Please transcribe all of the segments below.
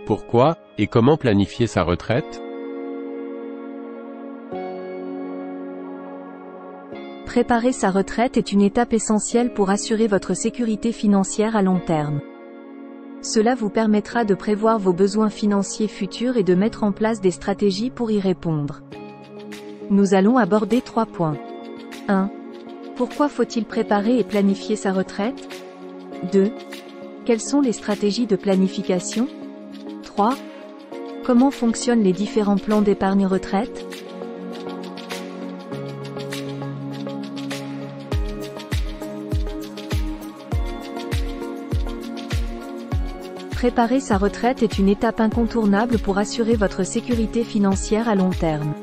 Pourquoi, et comment planifier sa retraite? Préparer sa retraite est une étape essentielle pour assurer votre sécurité financière à long terme. Cela vous permettra de prévoir vos besoins financiers futurs et de mettre en place des stratégies pour y répondre. Nous allons aborder 3 points. 1. Pourquoi faut-il préparer et planifier sa retraite? 2. Quelles sont les stratégies de planification? 3. Comment fonctionnent les différents plans d'épargne retraite? Préparer sa retraite est une étape incontournable pour assurer votre sécurité financière à long terme.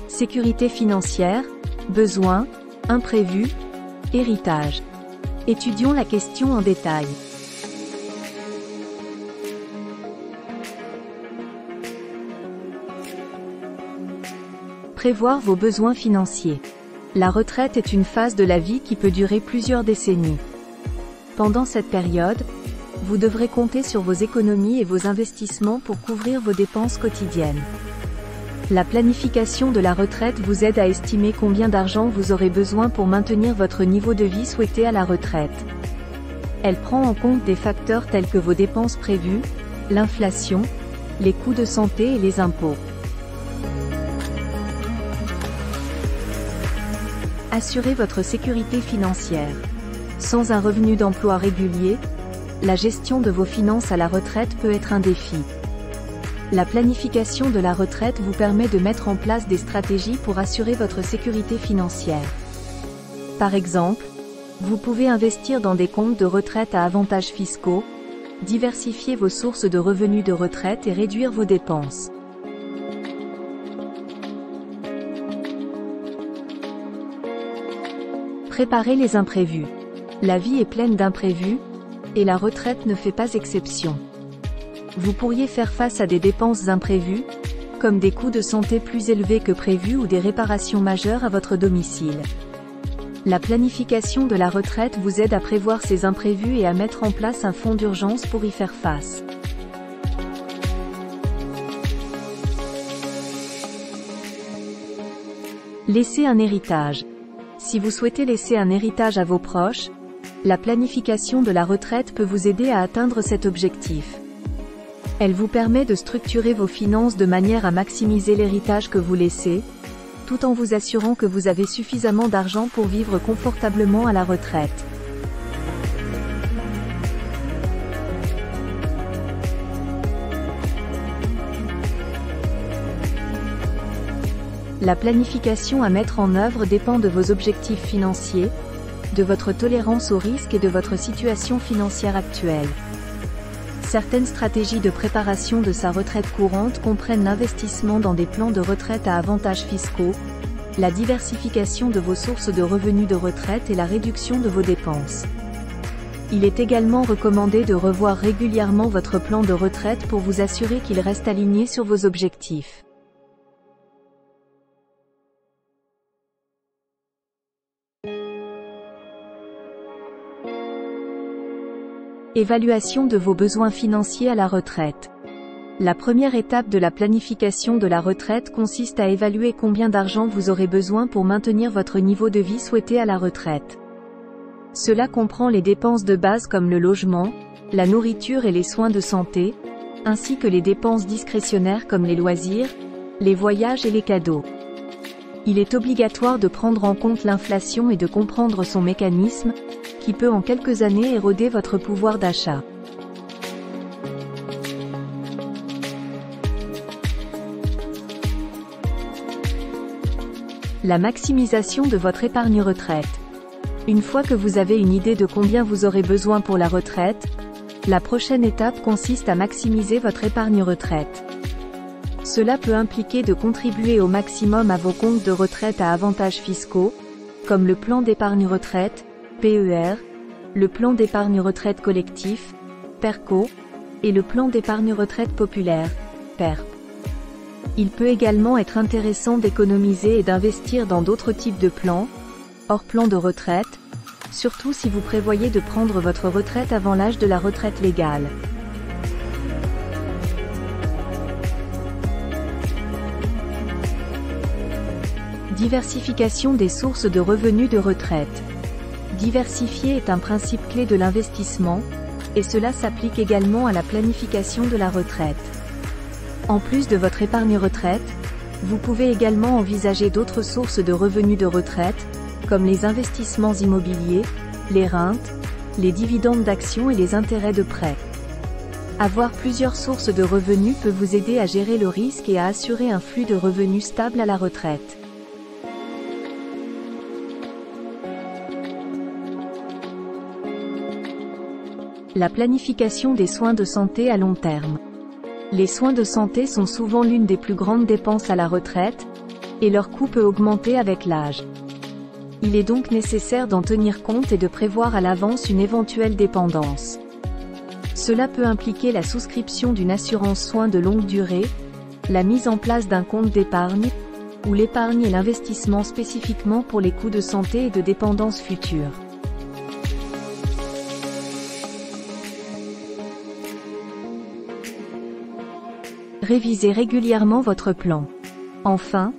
Sécurité financière, besoins, imprévus, héritage. Étudions la question en détail. Prévoir vos besoins financiers. La retraite est une phase de la vie qui peut durer plusieurs décennies. Pendant cette période, vous devrez compter sur vos économies et vos investissements pour couvrir vos dépenses quotidiennes. La planification de la retraite vous aide à estimer combien d'argent vous aurez besoin pour maintenir votre niveau de vie souhaité à la retraite. Elle prend en compte des facteurs tels que vos dépenses prévues, l'inflation, les coûts de santé et les impôts. Assurez votre sécurité financière. Sans un revenu d'emploi régulier, la gestion de vos finances à la retraite peut être un défi. La planification de la retraite vous permet de mettre en place des stratégies pour assurer votre sécurité financière. Par exemple, vous pouvez investir dans des comptes de retraite à avantages fiscaux, diversifier vos sources de revenus de retraite et réduire vos dépenses. Préparez les imprévus. La vie est pleine d'imprévus, et la retraite ne fait pas exception. Vous pourriez faire face à des dépenses imprévues, comme des coûts de santé plus élevés que prévu ou des réparations majeures à votre domicile. La planification de la retraite vous aide à prévoir ces imprévus et à mettre en place un fonds d'urgence pour y faire face. Laissez un héritage. Si vous souhaitez laisser un héritage à vos proches, la planification de la retraite peut vous aider à atteindre cet objectif. Elle vous permet de structurer vos finances de manière à maximiser l'héritage que vous laissez, tout en vous assurant que vous avez suffisamment d'argent pour vivre confortablement à la retraite. La planification à mettre en œuvre dépend de vos objectifs financiers, de votre tolérance au risque et de votre situation financière actuelle. Certaines stratégies de préparation de sa retraite courante comprennent l'investissement dans des plans de retraite à avantages fiscaux, la diversification de vos sources de revenus de retraite et la réduction de vos dépenses. Il est également recommandé de revoir régulièrement votre plan de retraite pour vous assurer qu'il reste aligné sur vos objectifs. Évaluation de vos besoins financiers à la retraite. La première étape de la planification de la retraite consiste à évaluer combien d'argent vous aurez besoin pour maintenir votre niveau de vie souhaité à la retraite. Cela comprend les dépenses de base comme le logement, la nourriture et les soins de santé, ainsi que les dépenses discrétionnaires comme les loisirs, les voyages et les cadeaux. Il est obligatoire de prendre en compte l'inflation et de comprendre son mécanisme, qui peut en quelques années éroder votre pouvoir d'achat. La maximisation de votre épargne retraite. Une fois que vous avez une idée de combien vous aurez besoin pour la retraite, la prochaine étape consiste à maximiser votre épargne retraite. Cela peut impliquer de contribuer au maximum à vos comptes de retraite à avantages fiscaux, comme le plan d'épargne retraite, PER, le plan d'épargne retraite collectif, PERCO, et le plan d'épargne retraite populaire, PERP. Il peut également être intéressant d'économiser et d'investir dans d'autres types de plans, hors plan de retraite, surtout si vous prévoyez de prendre votre retraite avant l'âge de la retraite légale. Diversification des sources de revenus de retraite. Diversifier est un principe clé de l'investissement, et cela s'applique également à la planification de la retraite. En plus de votre épargne retraite, vous pouvez également envisager d'autres sources de revenus de retraite, comme les investissements immobiliers, les rentes, les dividendes d'actions et les intérêts de prêt. Avoir plusieurs sources de revenus peut vous aider à gérer le risque et à assurer un flux de revenus stable à la retraite. La planification des soins de santé à long terme. Les soins de santé sont souvent l'une des plus grandes dépenses à la retraite, et leur coût peut augmenter avec l'âge. Il est donc nécessaire d'en tenir compte et de prévoir à l'avance une éventuelle dépendance. Cela peut impliquer la souscription d'une assurance soins de longue durée, la mise en place d'un compte d'épargne, ou l'épargne et l'investissement spécifiquement pour les coûts de santé et de dépendance futures. Révisez régulièrement votre plan. Enfin,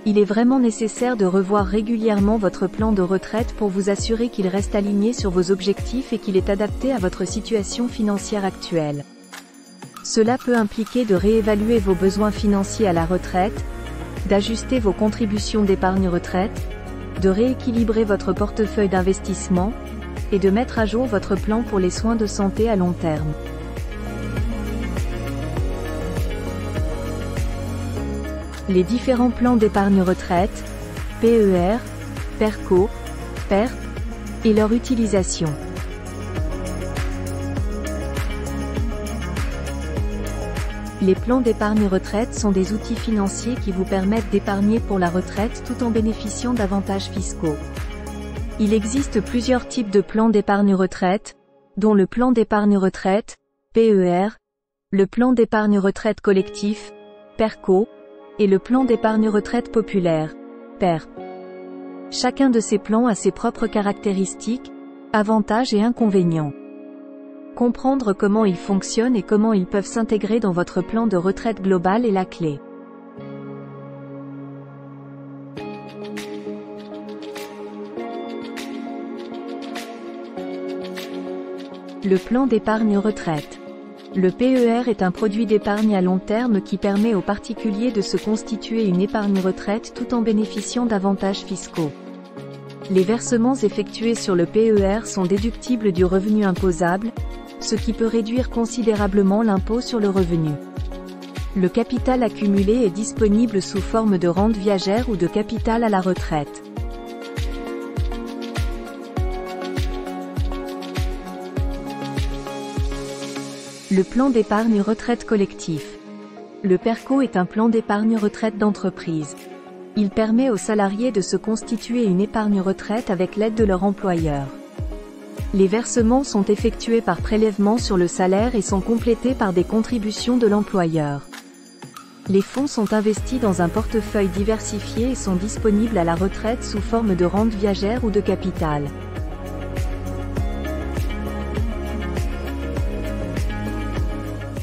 il est vraiment nécessaire de revoir régulièrement votre plan de retraite pour vous assurer qu'il reste aligné sur vos objectifs et qu'il est adapté à votre situation financière actuelle. Cela peut impliquer de réévaluer vos besoins financiers à la retraite, d'ajuster vos contributions d'épargne retraite, de rééquilibrer votre portefeuille d'investissement, et de mettre à jour votre plan pour les soins de santé à long terme. Les différents plans d'épargne retraite, PER, PERCO, PERP, et leur utilisation. Les plans d'épargne retraite sont des outils financiers qui vous permettent d'épargner pour la retraite tout en bénéficiant d'avantages fiscaux. Il existe plusieurs types de plans d'épargne retraite, dont le plan d'épargne retraite, PER, le plan d'épargne retraite collectif, PERCO, et le plan d'épargne retraite populaire, PERP. Chacun de ces plans a ses propres caractéristiques, avantages et inconvénients. Comprendre comment ils fonctionnent et comment ils peuvent s'intégrer dans votre plan de retraite global est la clé. Le plan d'épargne retraite. Le PER est un produit d'épargne à long terme qui permet aux particuliers de se constituer une épargne retraite tout en bénéficiant d'avantages fiscaux. Les versements effectués sur le PER sont déductibles du revenu imposable, ce qui peut réduire considérablement l'impôt sur le revenu. Le capital accumulé est disponible sous forme de rente viagère ou de capital à la retraite. Le plan d'épargne retraite collectif. Le PERCO est un plan d'épargne retraite d'entreprise. Il permet aux salariés de se constituer une épargne retraite avec l'aide de leur employeur. Les versements sont effectués par prélèvement sur le salaire et sont complétés par des contributions de l'employeur. Les fonds sont investis dans un portefeuille diversifié et sont disponibles à la retraite sous forme de rente viagère ou de capital.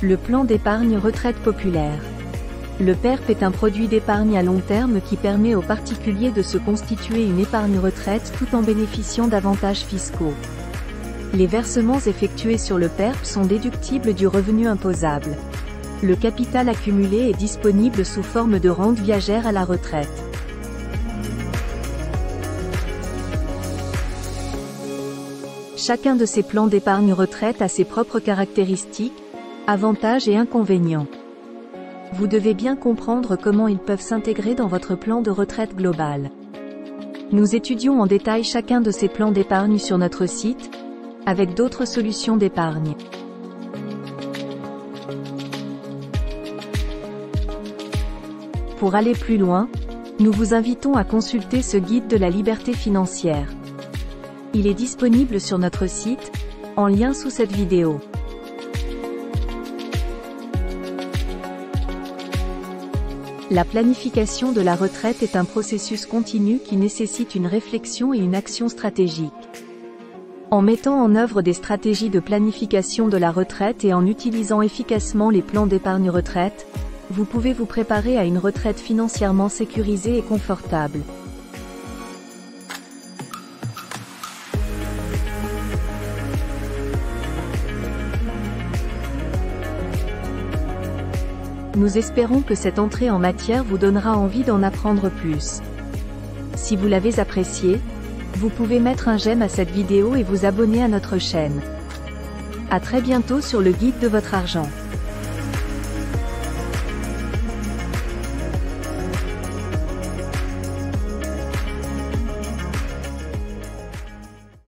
Le plan d'épargne retraite populaire. Le PERP est un produit d'épargne à long terme qui permet aux particuliers de se constituer une épargne retraite tout en bénéficiant d'avantages fiscaux. Les versements effectués sur le PERP sont déductibles du revenu imposable. Le capital accumulé est disponible sous forme de rente viagère à la retraite. Chacun de ces plans d'épargne retraite a ses propres caractéristiques, avantages et inconvénients. Vous devez bien comprendre comment ils peuvent s'intégrer dans votre plan de retraite global. Nous étudions en détail chacun de ces plans d'épargne sur notre site, avec d'autres solutions d'épargne. Pour aller plus loin, nous vous invitons à consulter ce guide de la liberté financière. Il est disponible sur notre site, en lien sous cette vidéo. La planification de la retraite est un processus continu qui nécessite une réflexion et une action stratégique. En mettant en œuvre des stratégies de planification de la retraite et en utilisant efficacement les plans d'épargne retraite, vous pouvez vous préparer à une retraite financièrement sécurisée et confortable. Nous espérons que cette entrée en matière vous donnera envie d'en apprendre plus. Si vous l'avez apprécié, vous pouvez mettre un j'aime à cette vidéo et vous abonner à notre chaîne. À très bientôt sur le guide de votre argent.